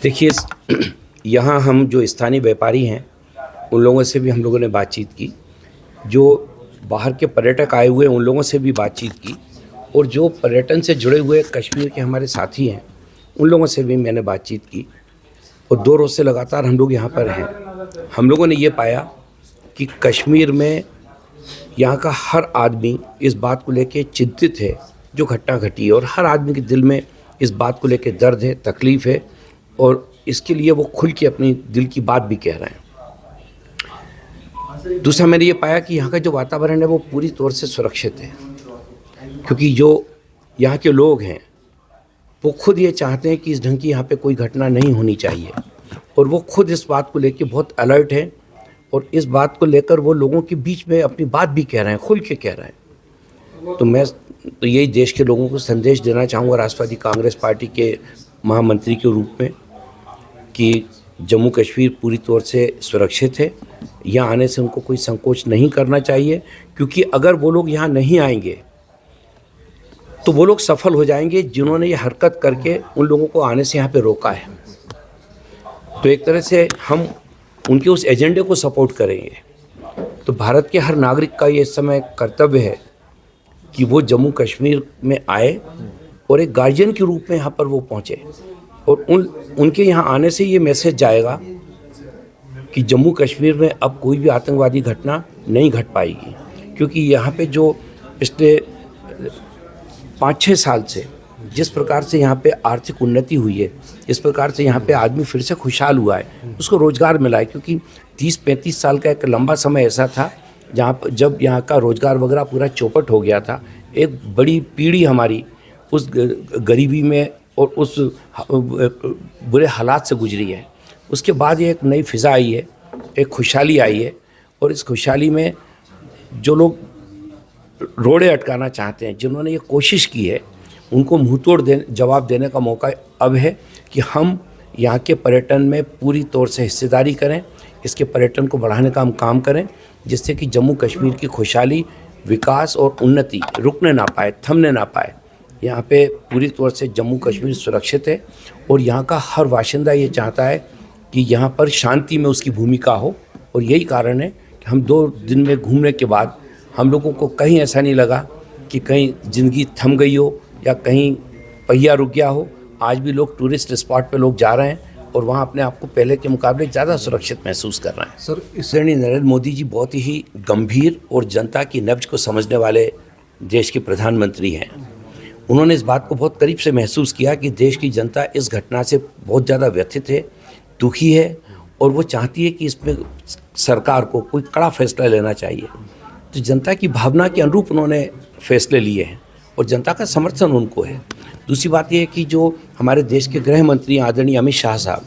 देखिए, यहाँ हम जो स्थानीय व्यापारी हैं उन लोगों से भी हम लोगों ने बातचीत की, जो बाहर के पर्यटक आए हुए हैं उन लोगों से भी बातचीत की, और जो पर्यटन से जुड़े हुए कश्मीर के हमारे साथी हैं उन लोगों से भी मैंने बातचीत की। और 2 रोज़ से लगातार हम लोग यहाँ पर हैं। हम लोगों ने ये पाया कि कश्मीर में यहाँ का हर आदमी इस बात को लेके चिंतित है जो घटना घटी है, और हर आदमी के दिल में इस बात को लेके दर्द है, तकलीफ़ है, और इसके लिए वो खुल के अपनी दिल की बात भी कह रहे हैं। दूसरा, मैंने ये पाया कि यहाँ का जो वातावरण है वो पूरी तौर से सुरक्षित है, क्योंकि जो यहाँ के लोग हैं वो खुद ये चाहते हैं कि इस ढंग की यहाँ पे कोई घटना नहीं होनी चाहिए, और वो खुद इस बात को लेकर बहुत अलर्ट है, और इस बात को लेकर वो लोगों के बीच में अपनी बात भी कह रहे हैं, खुल के कह रहे हैं। तो मैं तो यही देश के लोगों को संदेश देना चाहूँगा, राष्ट्रवादी कांग्रेस पार्टी के महामंत्री के रूप में, कि जम्मू कश्मीर पूरी तौर से सुरक्षित है। यहाँ आने से उनको कोई संकोच नहीं करना चाहिए, क्योंकि अगर वो लोग यहाँ नहीं आएंगे तो वो लोग सफल हो जाएंगे जिन्होंने ये हरकत करके उन लोगों को आने से यहाँ पे रोका है। तो एक तरह से हम उनके उस एजेंडे को सपोर्ट करेंगे। तो भारत के हर नागरिक का ये इस समय कर्तव्य है कि वो जम्मू कश्मीर में आए और एक गार्जियन के रूप में यहाँ पर वो पहुँचे, और उनके यहाँ आने से ये मैसेज जाएगा कि जम्मू कश्मीर में अब कोई भी आतंकवादी घटना नहीं घट पाएगी। क्योंकि यहाँ पे जो पिछले 5-6 साल से जिस प्रकार से यहाँ पे आर्थिक उन्नति हुई है, जिस प्रकार से यहाँ पे आदमी फिर से खुशहाल हुआ है, उसको रोज़गार मिला है। क्योंकि 30-35 साल का एक लंबा समय ऐसा था जब यहाँ का रोज़गार वगैरह पूरा चौपट हो गया था। एक बड़ी पीढ़ी हमारी उस गरीबी में और उस बुरे हालात से गुजरी है। उसके बाद ये एक नई फ़िज़ा आई है, एक खुशहाली आई है, और इस खुशहाली में जो लोग रोड़े अटकाना चाहते हैं, जिन्होंने ये कोशिश की है, उनको मुंहतोड़ जवाब देने का मौका अब है कि हम यहाँ के पर्यटन में पूरी तौर से हिस्सेदारी करें, इसके पर्यटन को बढ़ाने का हम काम करें, जिससे कि जम्मू कश्मीर की खुशहाली, विकास और उन्नति रुकने ना पाए, थमने ना पाए। यहाँ पे पूरी तौर से जम्मू कश्मीर सुरक्षित है, और यहाँ का हर बाशिंदा ये चाहता है कि यहाँ पर शांति में उसकी भूमिका हो। और यही कारण है कि हम 2 दिन में घूमने के बाद हम लोगों को कहीं ऐसा नहीं लगा कि कहीं ज़िंदगी थम गई हो या कहीं पहिया रुक गया हो। आज भी लोग टूरिस्ट स्पॉट पे लोग जा रहे हैं, और वहाँ अपने आप को पहले के मुकाबले ज़्यादा सुरक्षित महसूस कर रहे हैं। सर, इस नरेंद्र मोदी जी बहुत ही गंभीर और जनता की नब्ज को समझने वाले देश के प्रधानमंत्री हैं। उन्होंने इस बात को बहुत करीब से महसूस किया कि देश की जनता इस घटना से बहुत ज़्यादा व्यथित है, दुखी है, और वो चाहती है कि इसमें सरकार को कोई कड़ा फैसला लेना चाहिए। तो जनता की भावना के अनुरूप उन्होंने फैसले लिए हैं, और जनता का समर्थन उनको है। दूसरी बात यह है कि जो हमारे देश के गृह मंत्री आदरणीय अमित शाह साहब,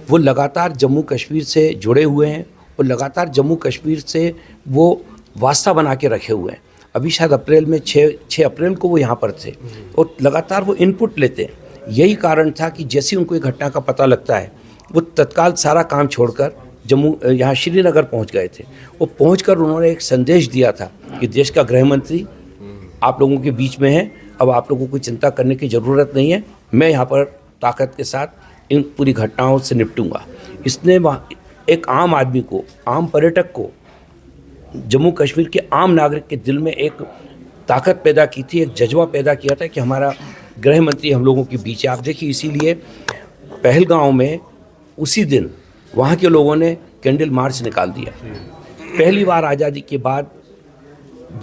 वो लगातार जम्मू कश्मीर से जुड़े हुए हैं, और लगातार जम्मू कश्मीर से वो वास्ता बना के रखे हुए हैं। अभी शायद अप्रैल में 6 अप्रैल को वो यहाँ पर थे, और लगातार वो इनपुट लेते हैं। यही कारण था कि जैसे उनको एक घटना का पता लगता है, वो तत्काल सारा काम छोड़कर यहाँ श्रीनगर पहुँच गए थे। वो पहुँचकर उन्होंने एक संदेश दिया था कि देश का गृह मंत्री आप लोगों के बीच में है, अब आप लोगों को चिंता करने की ज़रूरत नहीं है, मैं यहाँ पर ताकत के साथ इन पूरी घटनाओं से निपटूंगा। इसने वहाँ एक आम आदमी को, आम पर्यटक को, जम्मू कश्मीर के आम नागरिक के दिल में एक ताकत पैदा की थी, एक जज्बा पैदा किया था कि हमारा गृह मंत्री हम लोगों के बीच है। आप देखिए, इसीलिए पहलगांव में उसी दिन वहाँ के लोगों ने कैंडल मार्च निकाल दिया। पहली बार आज़ादी के बाद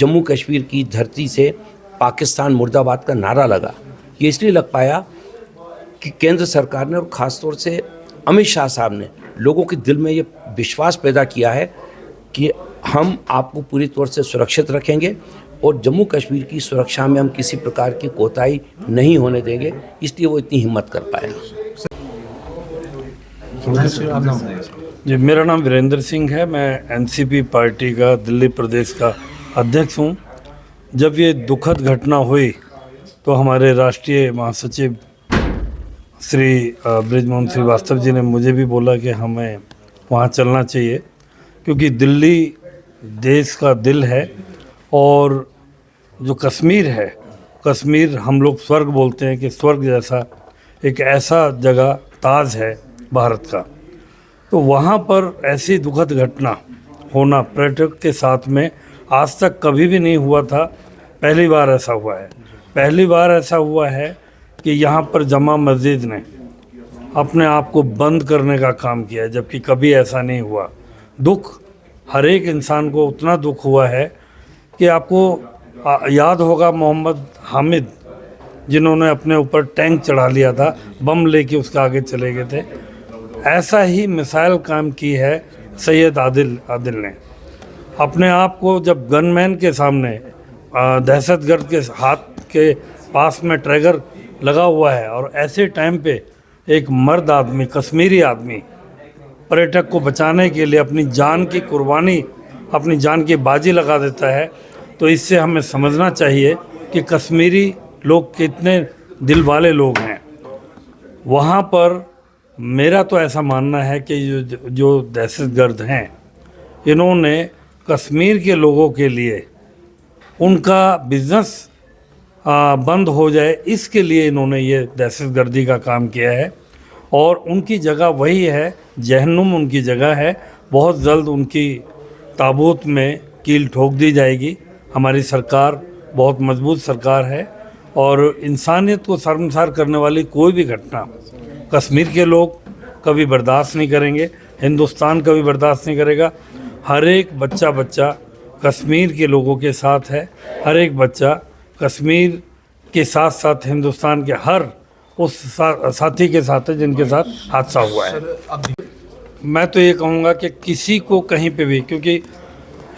जम्मू कश्मीर की धरती से पाकिस्तान मुर्दाबाद का नारा लगा। ये इसलिए लग पाया कि केंद्र सरकार ने और ख़ासतौर से अमित शाह साहब ने लोगों के दिल में ये विश्वास पैदा किया है कि हम आपको पूरी तौर से सुरक्षित रखेंगे, और जम्मू कश्मीर की सुरक्षा में हम किसी प्रकार की कोताही नहीं होने देंगे। इसलिए वो इतनी हिम्मत कर पाए। जी, मेरा नाम वीरेंद्र सिंह है। मैं एनसीपी पार्टी का दिल्ली प्रदेश का अध्यक्ष हूँ। जब ये दुखद घटना हुई तो हमारे राष्ट्रीय महासचिव श्री बृजमोहन श्रीवास्तव जी ने मुझे भी बोला कि हमें वहाँ चलना चाहिए, क्योंकि दिल्ली देश का दिल है, और जो कश्मीर है, कश्मीर हम लोग स्वर्ग बोलते हैं कि स्वर्ग जैसा एक ऐसा जगह ताज है भारत का। तो वहाँ पर ऐसी दुखद घटना होना पर्यटक के साथ में आज तक कभी भी नहीं हुआ था, पहली बार ऐसा हुआ है। पहली बार ऐसा हुआ है कि यहाँ पर जमा मस्जिद ने अपने आप को बंद करने का काम किया है, जबकि कभी ऐसा नहीं हुआ। दुख हर एक इंसान को उतना दुख हुआ है कि आपको याद होगा मोहम्मद हामिद, जिन्होंने अपने ऊपर टैंक चढ़ा लिया था, बम लेके उसके आगे चले गए थे। ऐसा ही मिसाइल काम की है सैयद आदिल ने। अपने आप को जब गनमैन के सामने दहशतगर्द के हाथ के पास में ट्रैगर लगा हुआ है और ऐसे टाइम पे एक मर्द आदमी, कश्मीरी आदमी, पर्यटक को बचाने के लिए अपनी जान की कुर्बानी, अपनी जान की बाजी लगा देता है, तो इससे हमें समझना चाहिए कि कश्मीरी लोग कितने दिल वाले लोग हैं। वहाँ पर मेरा तो ऐसा मानना है कि जो दहशतगर्द हैं, इन्होंने कश्मीर के लोगों के लिए उनका बिज़नेस बंद हो जाए, इसके लिए इन्होंने ये दहशतगर्दी का काम किया है। और उनकी जगह वही है, जहन्नुम उनकी जगह है। बहुत जल्द उनकी ताबूत में कील ठोक दी जाएगी। हमारी सरकार बहुत मजबूत सरकार है और इंसानियत को शर्मसार करने वाली कोई भी घटना कश्मीर के लोग कभी बर्दाश्त नहीं करेंगे, हिंदुस्तान कभी बर्दाश्त नहीं करेगा। हर एक बच्चा कश्मीर के लोगों के साथ है। हर एक बच्चा कश्मीर के साथ साथ हिंदुस्तान के हर उस साथी के साथ है जिनके साथ हादसा हुआ है। मैं तो ये कहूँगा कि किसी को कहीं पे भी, क्योंकि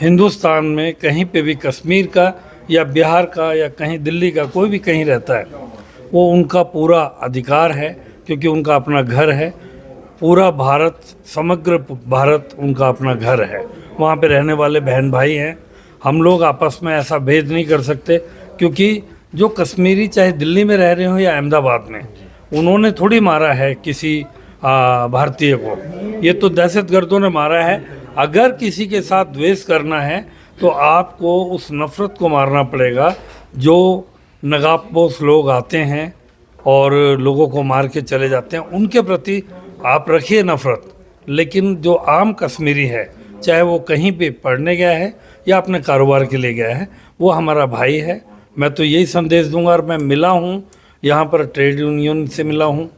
हिंदुस्तान में कहीं पे भी कश्मीर का या बिहार का या कहीं दिल्ली का कोई भी कहीं रहता है, वो उनका पूरा अधिकार है, क्योंकि उनका अपना घर है। पूरा भारत, समग्र भारत उनका अपना घर है। वहाँ पे रहने वाले बहन भाई हैं। हम लोग आपस में ऐसा भेद नहीं कर सकते, क्योंकि जो कश्मीरी चाहे दिल्ली में रह रहे हो या अहमदाबाद में, उन्होंने थोड़ी मारा है किसी भारतीय को। ये तो दहशतगर्दों ने मारा है। अगर किसी के साथ द्वेष करना है तो आपको उस नफ़रत को मारना पड़ेगा। जो नकाबपोश लोग आते हैं और लोगों को मार के चले जाते हैं, उनके प्रति आप रखिए नफ़रत। लेकिन जो आम कश्मीरी है, चाहे वो कहीं पे पढ़ने गया है या अपने कारोबार के लिए गया है, वो हमारा भाई है। मैं तो यही संदेश दूंगा। और मैं मिला हूँ यहाँ पर, ट्रेड यूनियन से मिला हूँ,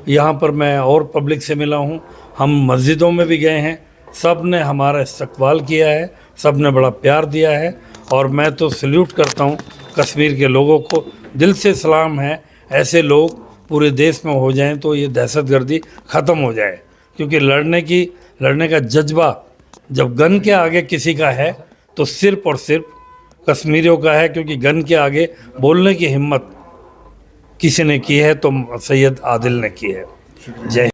यहाँ पर मैं और पब्लिक से मिला हूँ, हम मस्जिदों में भी गए हैं। सब ने हमारा इस्तकबाल किया है, सब ने बड़ा प्यार दिया है। और मैं तो सल्यूट करता हूँ कश्मीर के लोगों को, दिल से सलाम है। ऐसे लोग पूरे देश में हो जाएं तो ये दहशतगर्दी ख़त्म हो जाए, क्योंकि लड़ने का जज्बा जब गन के आगे किसी का है तो सिर्फ और सिर्फ कश्मीरियों का है, क्योंकि गन के आगे बोलने की हिम्मत किसी ने की है तो सैयद आदिल ने की है। जय